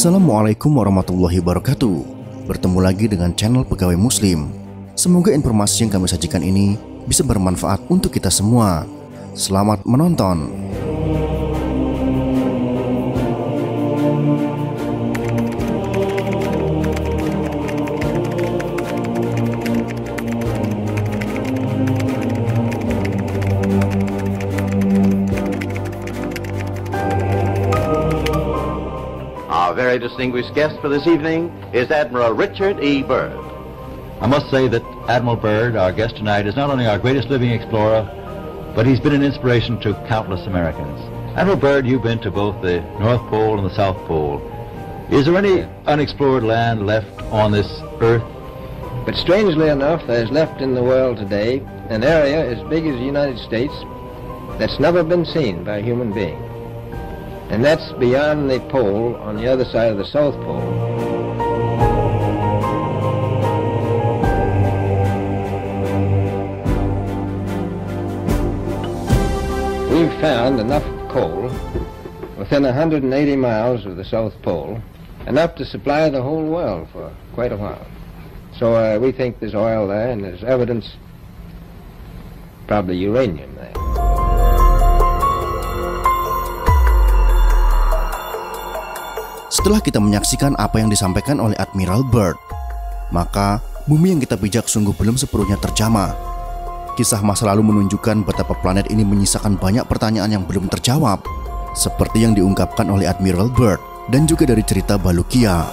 Assalamualaikum warahmatullahi wabarakatuh. Bertemu lagi dengan channel Pegawai Muslim. Semoga informasi yang kami sajikan ini bisa bermanfaat untuk kita semua. Selamat menonton. Our very distinguished guest for this evening is Admiral Richard E. Byrd. I must say that Admiral Byrd, our guest tonight, is not only our greatest living explorer, but he's been an inspiration to countless Americans. Admiral Byrd, you've been to both the North Pole and the South Pole. Is there any unexplored land left on this Earth? But strangely enough, there's left in the world today an area as big as the United States that's never been seen by a human being. And that's beyond the pole on the other side of the South Pole. We've found enough coal within 180 miles of the South Pole, enough to supply the whole world for quite a while. So we think there's oil there, and there's evidence, probably uranium there. Setelah kita menyaksikan apa yang disampaikan oleh Admiral Byrd, maka bumi yang kita pijak sungguh belum sepenuhnya terjamah. Kisah masa lalu menunjukkan betapa planet ini menyisakan banyak pertanyaan yang belum terjawab, seperti yang diungkapkan oleh Admiral Byrd dan juga dari cerita Balukia.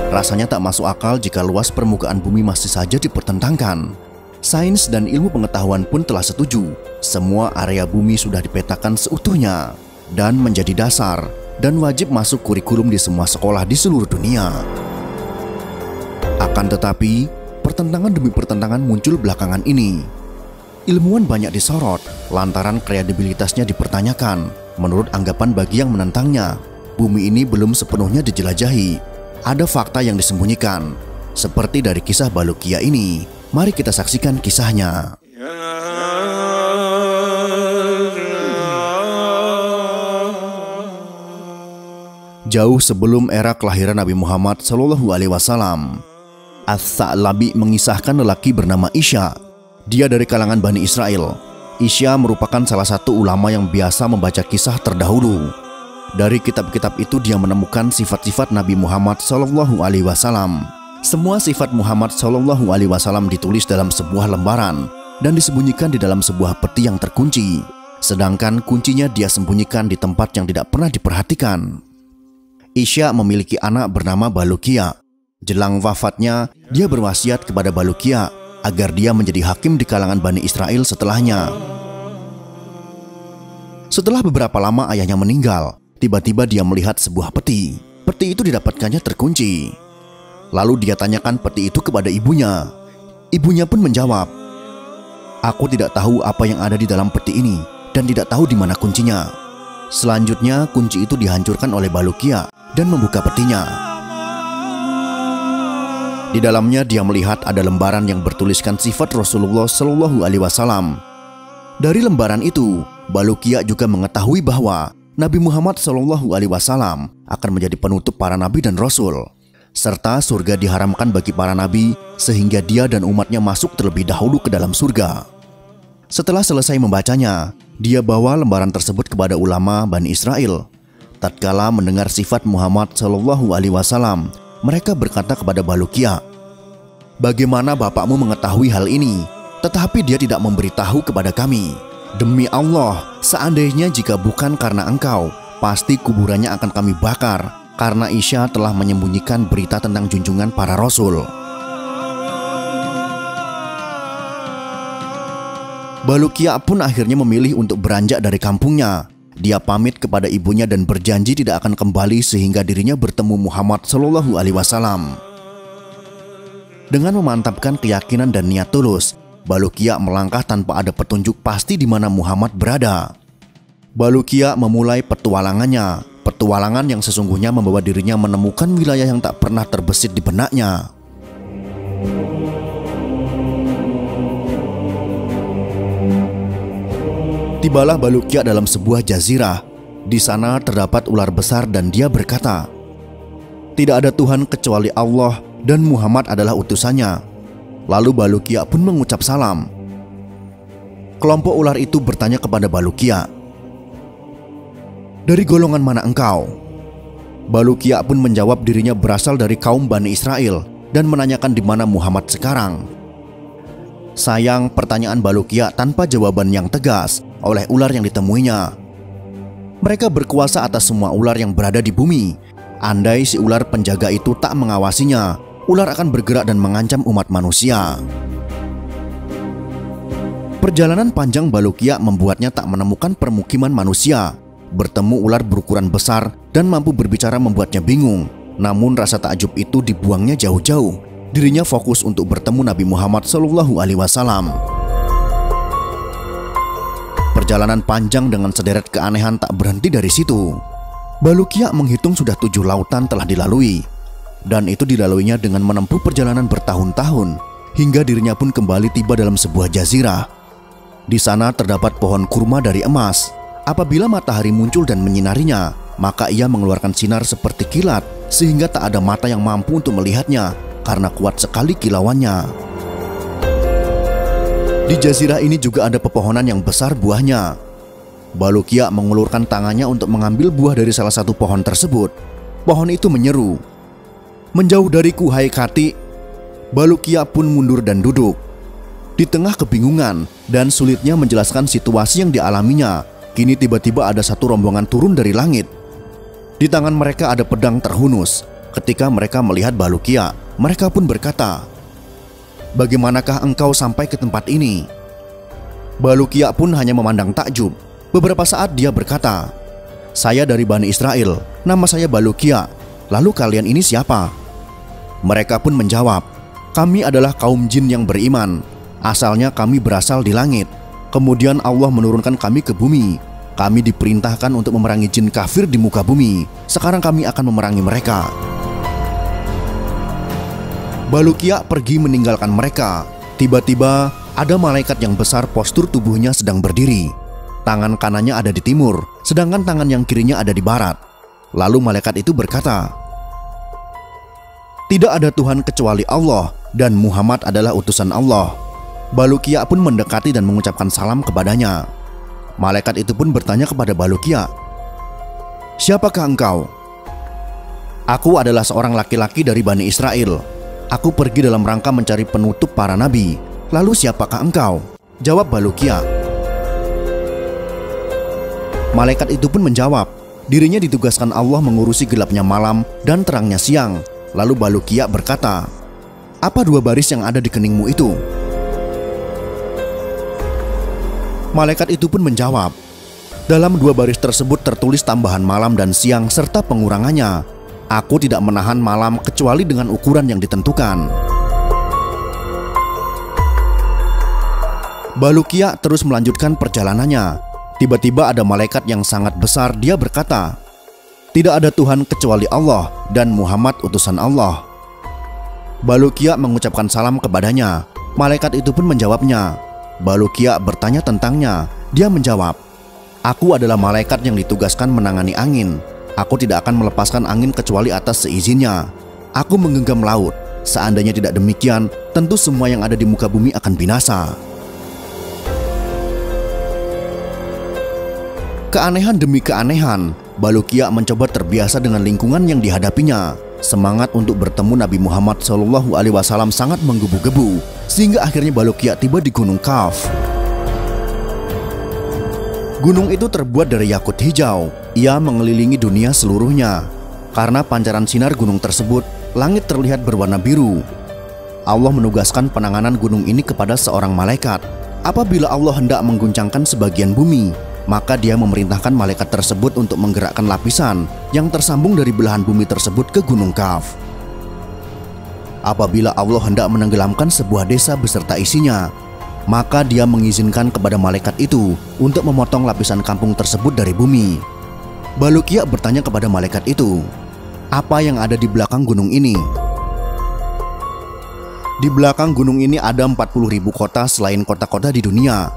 Rasanya tak masuk akal jika luas permukaan bumi masih saja dipertentangkan. Sains dan ilmu pengetahuan pun telah setuju, semua area bumi sudah dipetakan seutuhnya dan menjadi dasar dan wajib masuk kurikulum di semua sekolah di seluruh dunia. Akan tetapi, pertentangan demi pertentangan muncul belakangan ini. Ilmuwan banyak disorot lantaran kredibilitasnya dipertanyakan. Menurut anggapan bagi yang menentangnya, bumi ini belum sepenuhnya dijelajahi. Ada fakta yang disembunyikan, seperti dari kisah Balukia ini. Mari kita saksikan kisahnya. Jauh sebelum era kelahiran Nabi Muhammad SAW, Ats-Tsa'labi mengisahkan lelaki bernama Isya. Dia dari kalangan Bani Israel. Isya merupakan salah satu ulama yang biasa membaca kisah terdahulu. Dari kitab-kitab itu dia menemukan sifat-sifat Nabi Muhammad SAW. Semua sifat Muhammad SAW ditulis dalam sebuah lembaran dan disembunyikan di dalam sebuah peti yang terkunci. Sedangkan kuncinya dia sembunyikan di tempat yang tidak pernah diperhatikan. Isya memiliki anak bernama Balukia. Jelang wafatnya, dia berwasiat kepada Balukia agar dia menjadi hakim di kalangan Bani Israel setelahnya. Setelah beberapa lama ayahnya meninggal, tiba-tiba dia melihat sebuah peti. Peti itu didapatkannya terkunci. Lalu dia tanyakan peti itu kepada ibunya. Ibunya pun menjawab, "Aku tidak tahu apa yang ada di dalam peti ini dan tidak tahu di mana kuncinya." Selanjutnya kunci itu dihancurkan oleh Balukia dan membuka petinya. Di dalamnya dia melihat ada lembaran yang bertuliskan sifat Rasulullah SAW. Dari lembaran itu, Balukia juga mengetahui bahwa Nabi Muhammad SAW akan menjadi penutup para nabi dan rasul, serta surga diharamkan bagi para nabi sehingga dia dan umatnya masuk terlebih dahulu ke dalam surga. Setelah selesai membacanya, dia bawa lembaran tersebut kepada ulama Bani Israel. Tatkala mendengar sifat Muhammad SAW, mereka berkata kepada Balukia, "Bagaimana bapakmu mengetahui hal ini, tetapi dia tidak memberitahu kepada kami? Demi Allah, seandainya jika bukan karena engkau, pasti kuburannya akan kami bakar, karena Isya telah menyembunyikan berita tentang junjungan para rasul." Balukia pun akhirnya memilih untuk beranjak dari kampungnya. Dia pamit kepada ibunya dan berjanji tidak akan kembali sehingga dirinya bertemu Muhammad SAW. Dengan memantapkan keyakinan dan niat tulus, Balukia melangkah tanpa ada petunjuk pasti di mana Muhammad berada. Balukia memulai petualangannya, petualangan yang sesungguhnya membawa dirinya menemukan wilayah yang tak pernah terbesit di benaknya. Tibalah Balukia dalam sebuah jazirah. Di sana terdapat ular besar dan dia berkata, "Tidak ada Tuhan kecuali Allah dan Muhammad adalah utusannya." Lalu Balukia pun mengucap salam. Kelompok ular itu bertanya kepada Balukia, "Dari golongan mana engkau?" Balukia pun menjawab dirinya berasal dari kaum Bani Israel dan menanyakan di mana Muhammad sekarang. Sayang, pertanyaan Balukia tanpa jawaban yang tegas oleh ular yang ditemuinya. Mereka berkuasa atas semua ular yang berada di bumi. Andai si ular penjaga itu tak mengawasinya, ular akan bergerak dan mengancam umat manusia. Perjalanan panjang Balukia membuatnya tak menemukan permukiman manusia. Bertemu ular berukuran besar dan mampu berbicara membuatnya bingung. Namun rasa takjub itu dibuangnya jauh-jauh. Dirinya fokus untuk bertemu Nabi Muhammad SAW. Perjalanan panjang dengan sederet keanehan tak berhenti dari situ. Balukia menghitung sudah 7 lautan telah dilalui. Dan itu dilaluinya dengan menempuh perjalanan bertahun-tahun. Hingga dirinya pun kembali tiba dalam sebuah jazirah. Di sana terdapat pohon kurma dari emas. Apabila matahari muncul dan menyinarinya, maka ia mengeluarkan sinar seperti kilat, sehingga tak ada mata yang mampu untuk melihatnya karena kuat sekali kilauannya. Di jazirah ini juga ada pepohonan yang besar buahnya. Balukia mengulurkan tangannya untuk mengambil buah dari salah satu pohon tersebut. Pohon itu menyeru, "Menjauh dariku, hai Kati." Balukia pun mundur dan duduk. Di tengah kebingungan dan sulitnya menjelaskan situasi yang dialaminya, kini tiba-tiba ada satu rombongan turun dari langit. Di tangan mereka ada pedang terhunus. Ketika mereka melihat Balukia, mereka pun berkata, "Bagaimanakah engkau sampai ke tempat ini?" Balukia pun hanya memandang takjub. Beberapa saat dia berkata, "Saya dari Bani Israel, nama saya Balukia. Lalu kalian ini siapa?" Mereka pun menjawab, "Kami adalah kaum jin yang beriman. Asalnya kami berasal di langit. Kemudian Allah menurunkan kami ke bumi. Kami diperintahkan untuk memerangi jin kafir di muka bumi. Sekarang kami akan memerangi mereka." Balukia pergi meninggalkan mereka. Tiba-tiba ada malaikat yang besar, postur tubuhnya sedang berdiri. Tangan kanannya ada di timur, sedangkan tangan yang kirinya ada di barat. Lalu malaikat itu berkata, "Tidak ada Tuhan kecuali Allah dan Muhammad adalah utusan Allah." Balukia pun mendekati dan mengucapkan salam kepadanya. Malaikat itu pun bertanya kepada Balukia, "Siapakah engkau?" "Aku adalah seorang laki-laki dari Bani Israel. Aku pergi dalam rangka mencari penutup para nabi. Lalu siapakah engkau?" Jawab Balukia. Malaikat itu pun menjawab, dirinya ditugaskan Allah mengurusi gelapnya malam dan terangnya siang. Lalu Balukia berkata, "Apa 2 baris yang ada di keningmu itu?" Malaikat itu pun menjawab, "Dalam 2 baris tersebut tertulis tambahan malam dan siang serta pengurangannya. Aku tidak menahan malam kecuali dengan ukuran yang ditentukan." Balukia terus melanjutkan perjalanannya. Tiba-tiba ada malaikat yang sangat besar. Dia berkata, "Tidak ada Tuhan kecuali Allah dan Muhammad utusan Allah." Balukia mengucapkan salam kepadanya. Malaikat itu pun menjawabnya. Balukia bertanya tentangnya. Dia menjawab, "Aku adalah malaikat yang ditugaskan menangani angin. Aku tidak akan melepaskan angin kecuali atas seizinnya. Aku menggenggam laut. Seandainya tidak demikian, tentu semua yang ada di muka bumi akan binasa." Keanehan demi keanehan, Balukia mencoba terbiasa dengan lingkungan yang dihadapinya. Semangat untuk bertemu Nabi Muhammad SAW sangat menggebu-gebu, sehingga akhirnya Balukia tiba di Gunung Kaf. Gunung itu terbuat dari yakut hijau. Ia mengelilingi dunia seluruhnya. Karena pancaran sinar gunung tersebut, langit terlihat berwarna biru. Allah menugaskan penanganan gunung ini kepada seorang malaikat. Apabila Allah hendak mengguncangkan sebagian bumi, maka dia memerintahkan malaikat tersebut untuk menggerakkan lapisan yang tersambung dari belahan bumi tersebut ke Gunung Kaf. Apabila Allah hendak menenggelamkan sebuah desa beserta isinya, maka dia mengizinkan kepada malaikat itu untuk memotong lapisan kampung tersebut dari bumi. Balukia bertanya kepada malaikat itu, "Apa yang ada di belakang gunung ini?" Di belakang gunung ini ada 40.000 kota selain kota-kota di dunia.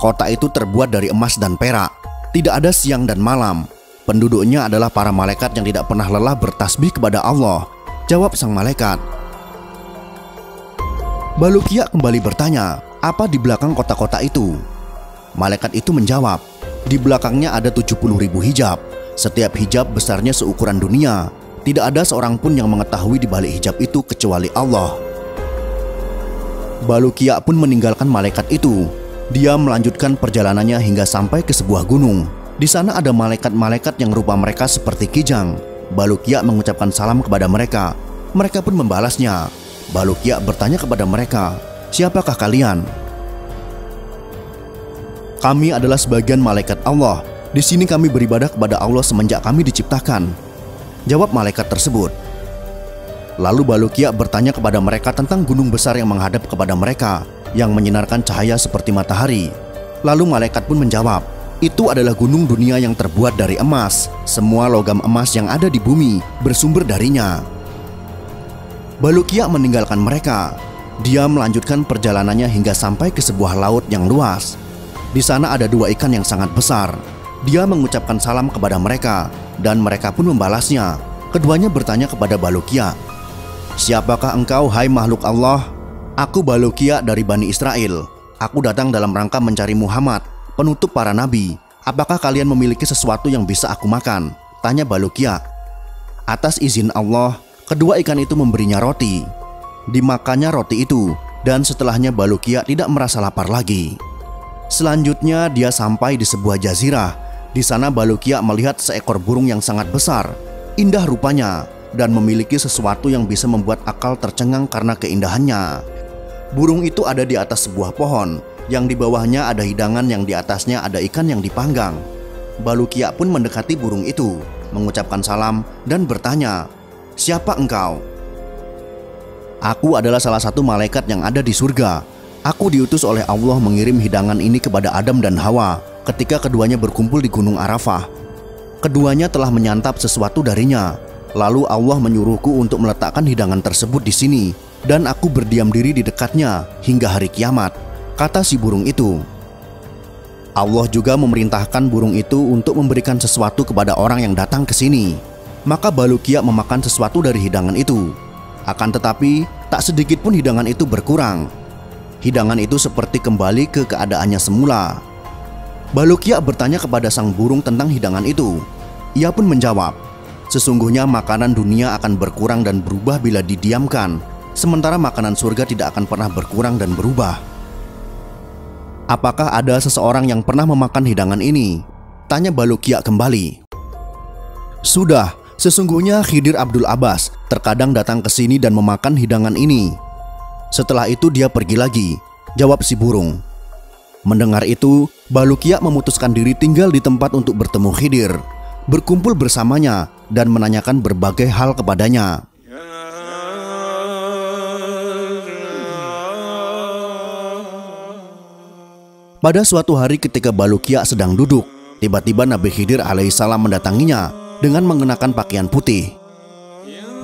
Kota itu terbuat dari emas dan perak. Tidak ada siang dan malam. Penduduknya adalah para malaikat yang tidak pernah lelah bertasbih kepada Allah, jawab sang malaikat. Bulukia kembali bertanya, apa di belakang kota-kota itu? Malaikat itu menjawab, di belakangnya ada 70.000 hijab. Setiap hijab besarnya seukuran dunia. Tidak ada seorang pun yang mengetahui di balik hijab itu kecuali Allah. Bulukia pun meninggalkan malaikat itu. Dia melanjutkan perjalanannya hingga sampai ke sebuah gunung. Di sana ada malaikat-malaikat yang rupa mereka seperti kijang. Bulukia mengucapkan salam kepada mereka. Mereka pun membalasnya. Bulukia bertanya kepada mereka, siapakah kalian? Kami adalah sebagian malaikat Allah. Di sini kami beribadah kepada Allah semenjak kami diciptakan, jawab malaikat tersebut. Lalu Bulukia bertanya kepada mereka tentang gunung besar yang menghadap kepada mereka, yang menyinarkan cahaya seperti matahari. Lalu malaikat pun menjawab, itu adalah gunung dunia yang terbuat dari emas. Semua logam emas yang ada di bumi bersumber darinya. Bulukia meninggalkan mereka. Dia melanjutkan perjalanannya hingga sampai ke sebuah laut yang luas. Di sana ada 2 ikan yang sangat besar. Dia mengucapkan salam kepada mereka, dan mereka pun membalasnya. Keduanya bertanya kepada Bulukia, siapakah engkau, hai makhluk Allah? Aku Bulukia dari Bani Israel. Aku datang dalam rangka mencari Muhammad, penutup para nabi. Apakah kalian memiliki sesuatu yang bisa aku makan? Tanya Bulukia. Atas izin Allah, kedua ikan itu memberinya roti. Dimakannya roti itu, dan setelahnya Bulukia tidak merasa lapar lagi. Selanjutnya dia sampai di sebuah jazirah. Di sana Bulukia melihat seekor burung yang sangat besar, indah rupanya, dan memiliki sesuatu yang bisa membuat akal tercengang karena keindahannya. Burung itu ada di atas sebuah pohon, yang di bawahnya ada hidangan, yang di atasnya ada ikan yang dipanggang. Bulukia pun mendekati burung itu, mengucapkan salam dan bertanya, siapa engkau? Aku adalah salah satu malaikat yang ada di surga. Aku diutus oleh Allah mengirim hidangan ini kepada Adam dan Hawa ketika keduanya berkumpul di Gunung Arafah. Keduanya telah menyantap sesuatu darinya. Lalu Allah menyuruhku untuk meletakkan hidangan tersebut di sini, dan aku berdiam diri di dekatnya hingga hari kiamat, kata si burung itu. Allah juga memerintahkan burung itu untuk memberikan sesuatu kepada orang yang datang ke sini. Maka Bulukia memakan sesuatu dari hidangan itu. Akan tetapi, tak sedikit pun hidangan itu berkurang. Hidangan itu seperti kembali ke keadaannya semula. Bulukia bertanya kepada sang burung tentang hidangan itu. Ia pun menjawab, sesungguhnya makanan dunia akan berkurang dan berubah bila didiamkan, sementara makanan surga tidak akan pernah berkurang dan berubah. Apakah ada seseorang yang pernah memakan hidangan ini? Tanya Bulukia kembali. Sudah, sesungguhnya Khidir Abdul Abbas terkadang datang ke sini dan memakan hidangan ini. Setelah itu dia pergi lagi, jawab si burung. Mendengar itu, Bulukia memutuskan diri tinggal di tempat untuk bertemu Khidir, berkumpul bersamanya, dan menanyakan berbagai hal kepadanya. Pada suatu hari ketika Bulukia sedang duduk, tiba-tiba Nabi Khidir alaihissalam mendatanginya dengan mengenakan pakaian putih.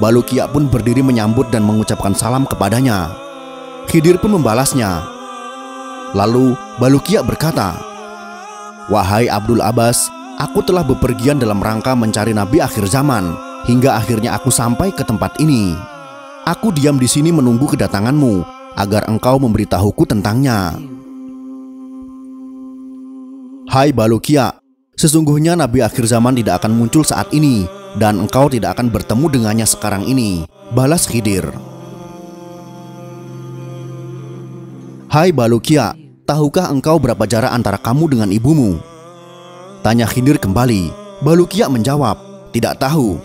Bulukia pun berdiri menyambut dan mengucapkan salam kepadanya. Khidir pun membalasnya. Lalu Bulukia berkata, wahai Abdul Abbas, aku telah bepergian dalam rangka mencari Nabi akhir zaman, hingga akhirnya aku sampai ke tempat ini. Aku diam di sini menunggu kedatanganmu, agar engkau memberitahuku tentangnya. Hai Bulukia, sesungguhnya Nabi akhir zaman tidak akan muncul saat ini, dan engkau tidak akan bertemu dengannya sekarang ini, balas Khidir. Hai Bulukia, tahukah engkau berapa jarak antara kamu dengan ibumu? Tanya Khidir kembali. Bulukia menjawab, tidak tahu.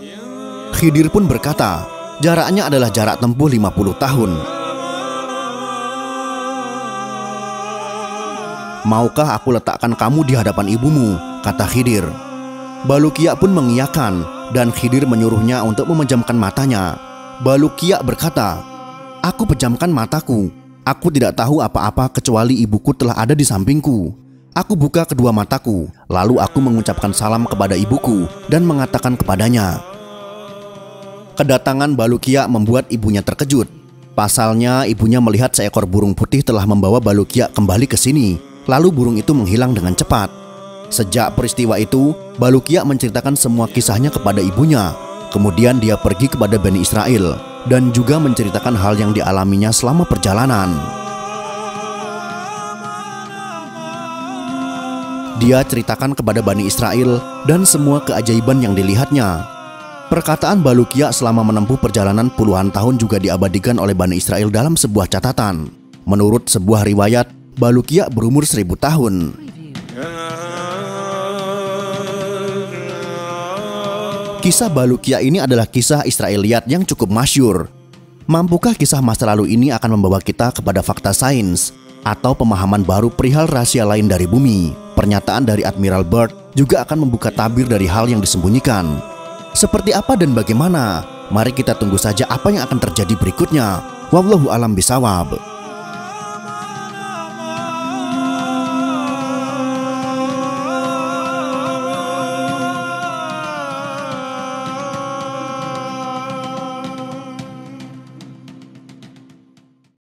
Khidir pun berkata, jaraknya adalah jarak tempuh 50 tahun. Maukah aku letakkan kamu di hadapan ibumu? Kata Khidir. Bulukia pun mengiyakan, dan Khidir menyuruhnya untuk memejamkan matanya. Bulukia berkata, aku pejamkan mataku. Aku tidak tahu apa-apa kecuali ibuku telah ada di sampingku. Aku buka kedua mataku, lalu aku mengucapkan salam kepada ibuku dan mengatakan kepadanya. Kedatangan Bulukia membuat ibunya terkejut. Pasalnya ibunya melihat seekor burung putih telah membawa Bulukia kembali ke sini. Lalu burung itu menghilang dengan cepat. Sejak peristiwa itu, Bulukiya menceritakan semua kisahnya kepada ibunya. Kemudian dia pergi kepada Bani Israel dan juga menceritakan hal yang dialaminya selama perjalanan. Dia ceritakan kepada Bani Israel dan semua keajaiban yang dilihatnya. Perkataan Bulukiya selama menempuh perjalanan puluhan tahun juga diabadikan oleh Bani Israel dalam sebuah catatan. Menurut sebuah riwayat, Bulukiya berumur 1000 tahun. Kisah Bulukiya ini adalah kisah Israiliyat yang cukup masyhur. Mampukah kisah masa lalu ini akan membawa kita kepada fakta sains atau pemahaman baru perihal rahasia lain dari bumi? Pernyataan dari Admiral Byrd juga akan membuka tabir dari hal yang disembunyikan. Seperti apa dan bagaimana? Mari kita tunggu saja apa yang akan terjadi berikutnya. Wallahu a'lam bishawab.